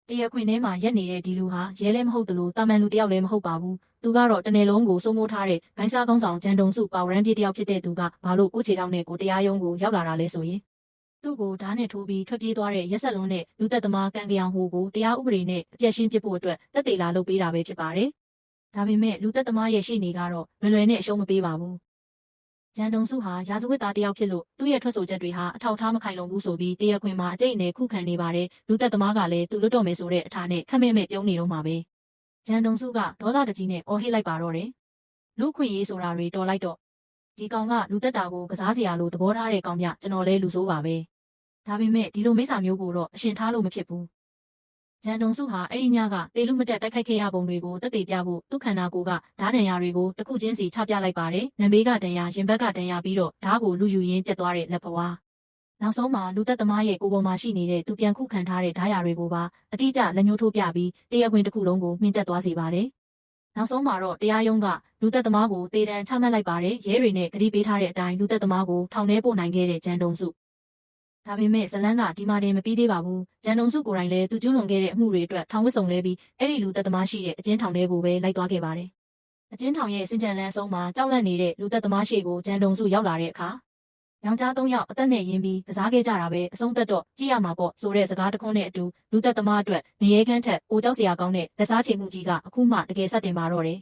တရားခွင်ထဲမှာရက်နေတဲ့ဒီလူဟာရဲလည်းမဟုတ်သလိုတာမန်လူတယောက်လည်းမဟုတ်ပါဘူး။သူကတော့တနယ်လုံးကိုစိုးမိုးထားတဲ့ဂိုင်းစားကောင်းဆောင်ဂျန်တုံစုပါဝရန်ပြေးတယောက်ဖြစ်တဲ့သူကဘာလို့ကိုချေတောင်းနဲ့ကိုတရားရုံးကိုရောက်လာတာလဲဆိုရင်သူ့ကိုဓာတ်နဲ့ထိုးပြီးထွက်ပြေးသွားတဲ့ရက်ဆက်လုံးနဲ့လူသက်သမားကံကြံဟိုကိုတရားဥပဒေနဲ့အပြည့်ရှင်းပြဖို့အတွက်တက်သေးလာလုပ်ပေးတာပဲဖြစ်ပါတယ်။ဒါပေမဲ့လူသက်သမားရဲ့ရှေ့နေကတော့လွယ်နဲ့အရှုံးမပေးပါဘူး။ဂျန်တုံစုဟာရာဇဝတ်သားတယောက်ဖြစ်လို့သူ့ရဲ့ထွက်ဆိုချက်တွေဟာအထောက်အထားမခိုင်လုံဘူးဆိုပြီးတရားခွင်မှာအကျိတ်နဲ့ခုခံနေပါတယ်။လူသက်သမားကလည်းသူလွတ်တော်မယ်ဆိုတဲ့အထာနဲ့ခက်မဲ့မဲ့ပြုံးနေတော့မှာပဲ။ဂျန်တုံစုကဒေါသတကြီးနဲ့အော်ဟစ်လိုက်ပါတော့တယ်။လူခွင့်ရေးဆိုတာတွေတော်လိုက်တော့ဒီကောင်ကလူသက်တာကိုကစားစရာလိုသဘောထားတဲ့ကောင်မြကျွန်တော်လဲလူဆိုးပါပဲ။ဒါပေမဲ့ဒီလိုမိစ္ဆာမျိုးကိုတော့အရှင်ထားလို့မဖြစ်ဘူး။ဂျန်တုံစုဟာအဲ့ဒီညကတေလူမတက်တိုက်ခိုက်ခဲ့ရပုံတွေကိုတက်သေးပြဖို့သူ့ခန္ဓာကိုယ်ကဓာတ်ဒဏ်ရာတွေကိုတစ်ခုချင်းစီချပြလိုက်ပါတယ်။နံဘေးကဒဏ်ရာရင်ဘက်ကဒဏ်ရာပြီးတော့ဓာတ်ကိုလူယူရင်းပြတ်သွားတဲ့လက်ပွား။နောက်ဆုံးမှာလူသက်သမားရဲ့ကိုယ်ပေါ်မှာရှိနေတဲ့သူပြန်ခုခံထားတဲ့ဓာတ်ရာတွေကိုပါအတိအကျလက်ညှိုးထိုးပြပြီးတရားခွင်တစ်ခုလုံးကိုမြင့်တက်သွားစေပါတယ်။နောက်ဆုံးမှာတော့တရားရုံးကလူသက်သမားကိုတေတံချမှတ်လိုက်ပါတယ်ရဲတွေနဲ့ကတိပေးထားတဲ့အတိုင်းလူသက်သမားကိုထောင်ထဲပို့နိုင်ခဲ့တဲ့ဂျန်တုံစုဒါပေမဲ့ဇလန်းကဒီမှာတင်မပြီးသေးပါဘူးဂျန်တုံစုကိုယ်တိုင်လည်းသူကျူးလွန်ခဲ့တဲ့အမှုတွေအတွက်ထောင်ဝစ်စုံလဲပြီးအဲ့ဒီလူသက်သမားရှိတဲ့အကျဉ်းထောင်ထဲကိုပဲလိုက်သွားခဲ့ပါတယ်အကျဉ်းထောင်ရဲ့စင်ကြံလန်းအဆုံးမှာကြောက်လန့်နေတဲ့လူသက်သမားရှိကိုဂျန်တုံစုရောက်လာတဲ့အခါယောက်ျား၃ယောက်အသက်နဲ့ရင်းပြီးကစားခဲ့ကြတာပဲအဆုံးသက်တော့ကြည့်ရမှာပေါ့ဆိုတဲ့စကားတစ်ခွန်းနဲ့အတူလူသက်သမားအတွက်ငရဲခမ်းထက်ပိုကြောက်စရာကောင်းတဲ့လက်စားချေမှုကြီးကအခုမှတကယ်ဆက်တင်ပါတော့တယ်